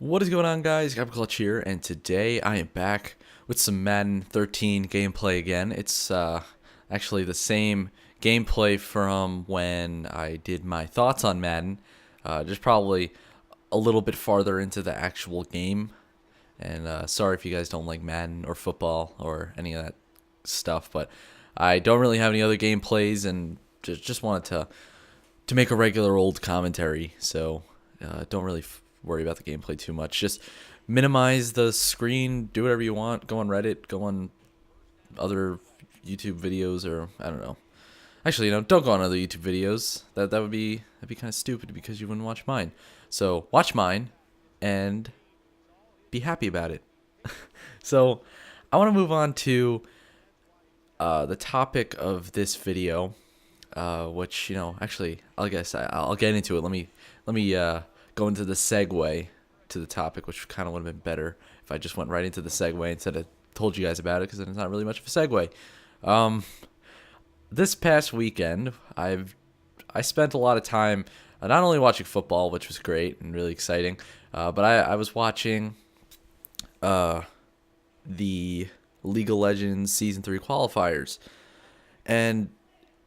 What is going on, guys? Gab Clutch here, and today I am back with some Madden 13 gameplay again. It's actually the same gameplay from when I did my thoughts on Madden, just probably a little bit farther into the actual game. And sorry if you guys don't like Madden or football or any of that stuff, but I don't really have any other gameplays, and just wanted to make a regular old commentary. So don't really worry about the gameplay too much. Just minimize the screen, do whatever you want, go on Reddit, go on other YouTube videos, or I don't know. Actually, don't go on other YouTube videos. That'd be kind of stupid because you wouldn't watch mine. So watch mine and be happy about it. So I want to move on to the topic of this video, which actually I'll get into it. Let me go into the segue to the topic, which kind of would have been better if I just went right into the segue instead of told you guys about it, because it's not really much of a segue. This past weekend, I spent a lot of time not only watching football, which was great and really exciting, but I was watching the League of Legends Season 3 qualifiers. And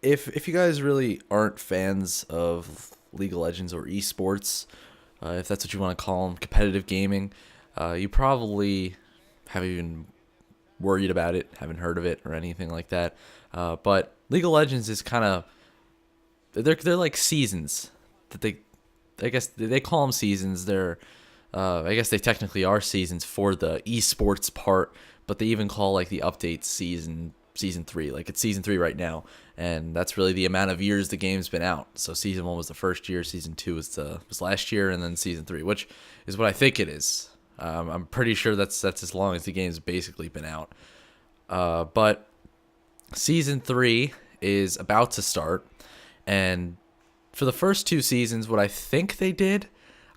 if you guys really aren't fans of League of Legends or esports, if that's what you want to call them, competitive gaming, you probably haven't even worried about it, haven't heard of it or anything like that. But League of Legends is kind of they're like seasons that I guess they call them seasons. I guess they technically are seasons for the esports part, but they even call like the update season 3. Like it's season 3 right now, and that's really the amount of years the game's been out. So season 1 was the first year, season 2 was last year, and then season 3, which is what I think it is. I'm pretty sure that's as long as the game's basically been out. But season 3 is about to start, and for the first 2 seasons, what I think they did,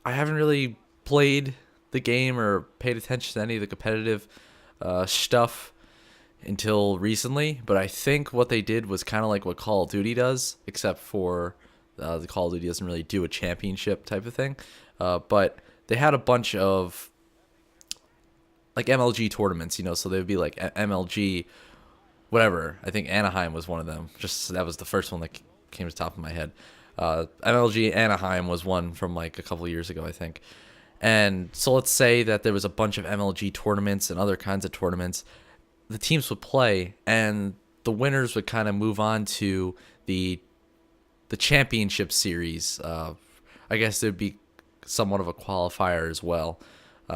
I haven't really played the game or paid attention to any of the competitive stuff until recently, but I think what they did was kind of like what Call of Duty does, except for the Call of Duty doesn't really do a championship type of thing. But they had a bunch of like MLG tournaments, so they would be like MLG, whatever. I think Anaheim was one of them. Just that was the first one that came to the top of my head. MLG Anaheim was one from like a couple of years ago, I think. And so let's say that there was a bunch of MLG tournaments and other kinds of tournaments. The teams would play, and the winners would kind of move on to the championship series. I guess it would be somewhat of a qualifier as well.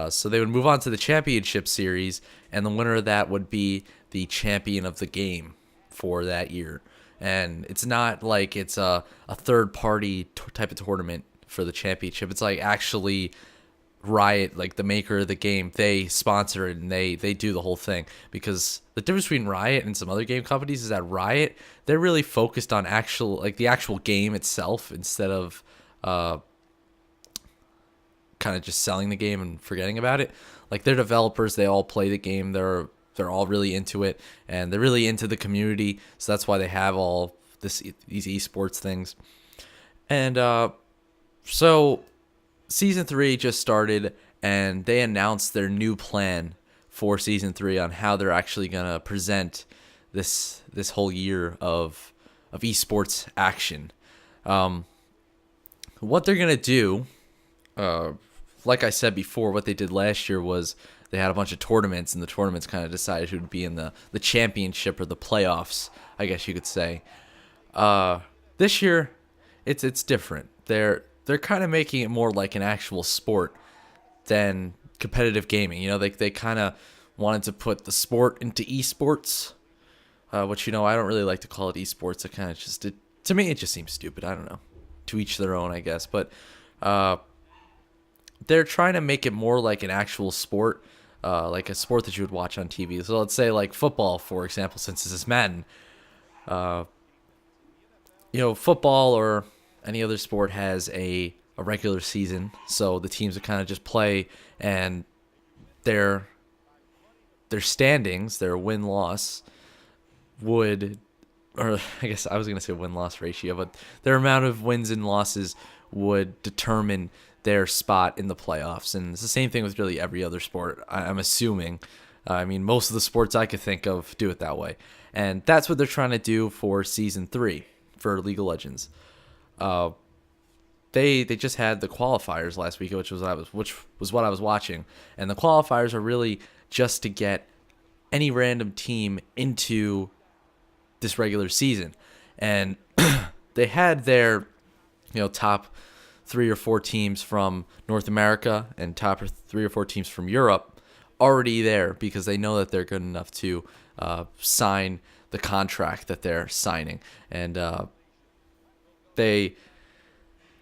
So they would move on to the championship series, and the winner of that would be the champion of the game for that year. And it's not like it's a third-party type of tournament for the championship. It's like actually Riot, like the maker of the game, they sponsor it, and they do the whole thing. Because the difference between Riot and some other game companies is that Riot, they're really focused on the actual game itself, instead of kind of just selling the game and forgetting about it. Like their developers, they all play the game. They're all really into it, and they're really into the community. So that's why they have all these esports things. And so Season 3 just started, and they announced their new plan for Season 3 on how they're actually going to present this whole year of esports action. What they're going to do, like I said before, what they did last year was they had a bunch of tournaments, and the tournaments kind of decided who would be in the championship or the playoffs, I guess you could say. This year, it's different. They're kind of making it more like an actual sport than competitive gaming. They kind of wanted to put the sport into esports, which, I don't really like to call it esports. It kind of to me, it just seems stupid. I don't know. To each their own, I guess. But they're trying to make it more like an actual sport, like a sport that you would watch on TV. So let's say like football, for example, since this is Madden. Football or any other sport has a regular season, so the teams would kind of just play, and their standings, their win-loss would, or I guess I was going to say win-loss ratio, but their amount of wins and losses would determine their spot in the playoffs. And it's the same thing with really every other sport, I'm assuming. I mean, most of the sports I could think of do it that way. And that's what they're trying to do for Season 3 for League of Legends. They just had the qualifiers last week, which was what I was watching. And the qualifiers are really just to get any random team into this regular season. And they had their top 3 or 4 teams from North America and top 3 or 4 teams from Europe already there, because they know that they're good enough to sign the contract that they're signing. And they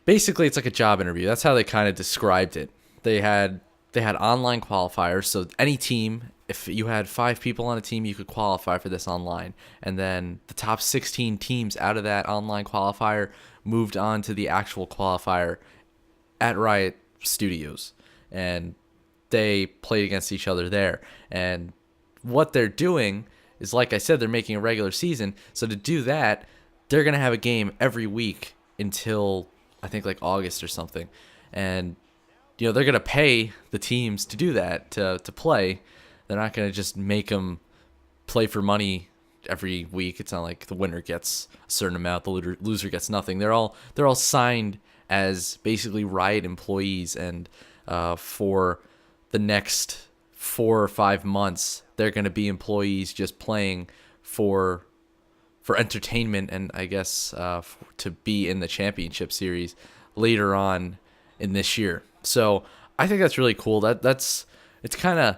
basically, it's like a job interview. That's how they kind of described it. They had online qualifiers, so any team, if you had 5 people on a team, you could qualify for this online. And then the top 16 teams out of that online qualifier moved on to the actual qualifier at Riot Studios. And they played against each other there. And what they're doing is, like I said, they're making a regular season. So to do that, they're going to have a game every week until, I think, like August or something. And they're going to pay the teams to do that, to play. They're not going to just make them play for money every week. It's not like the winner gets a certain amount, the loser gets nothing. They're all signed as basically Riot employees, and for the next 4 or 5 months, they're going to be employees just playing for entertainment, and I guess to be in the championship series later on in this year. So I think that's really cool. It's kind of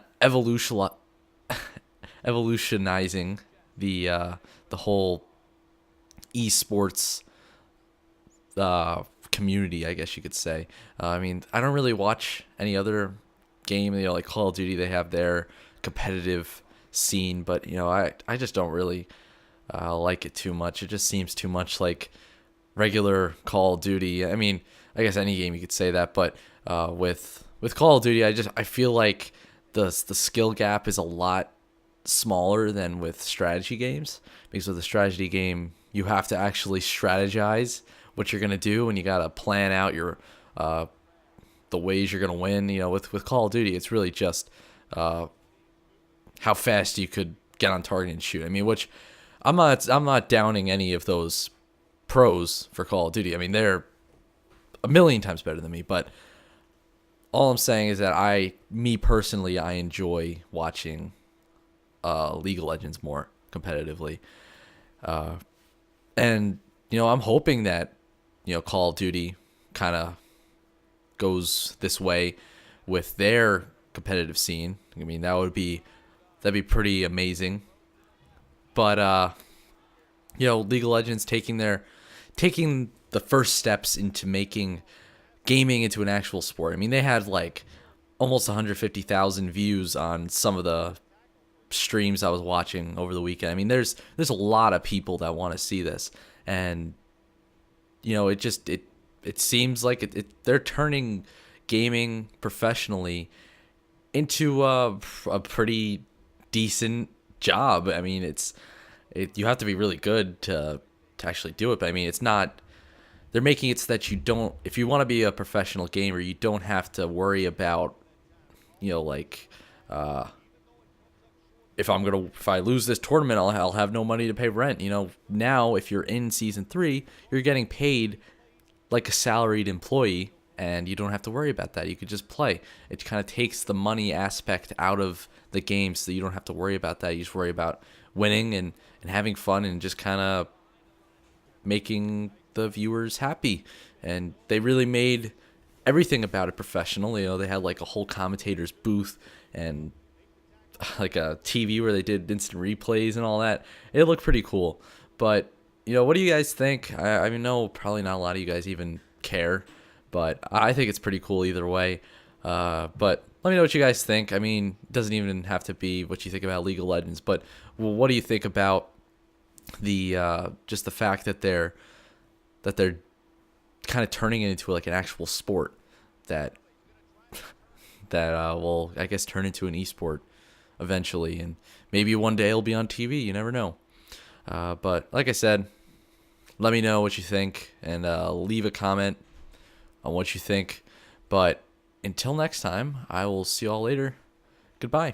evolutionizing the whole esports community, I guess you could say. I mean, I don't really watch any other game. Like Call of Duty, they have their competitive scene, but I just don't really like it too much. It just seems too much like regular Call of Duty. I mean, I guess any game you could say that, but with Call of Duty, I feel like the skill gap is a lot smaller than with strategy games, because with a strategy game you have to actually strategize what you're gonna do, and you gotta plan out your the ways you're gonna win. With Call of Duty, it's really just how fast you could get on target and shoot. I mean, which I'm not downing any of those pros for Call of Duty. I mean, they're a million times better than me, but all I'm saying is that me personally, I enjoy watching League of Legends more competitively. And, I'm hoping that, Call of Duty kind of goes this way with their competitive scene. I mean, that'd be pretty amazing. But, League of Legends taking the first steps into making gaming into an actual sport. I mean, they had like almost 150,000 views on some of the streams I was watching over the weekend. I mean, there's a lot of people that want to see this, and it seems like they're turning gaming professionally into a pretty decent job. I mean, you have to be really good to actually do it, but I mean, it's not. They're making it so that if you want to be a professional gamer, you don't have to worry about, if I lose this tournament, I'll have no money to pay rent. Now if you're in Season 3, you're getting paid like a salaried employee, and you don't have to worry about that. You could just play. It kind of takes the money aspect out of the game, so you don't have to worry about that. You just worry about winning and having fun and just kind of making the viewers happy. And they really made everything about it professional. They had like a whole commentator's booth and like a TV where they did instant replays and all that. It looked pretty cool. But what do you guys think? I know probably not a lot of you guys even care, but I think it's pretty cool either way. But let me know what you guys think. I mean, it doesn't even have to be what you think about League of Legends, but what do you think about the just the fact that they're kind of turning it into like an actual sport that will, I guess, turn into an esport eventually, and maybe one day it'll be on TV. You never know. But like I said, let me know what you think, and leave a comment on what you think. But until next time, I will see you all later. Goodbye.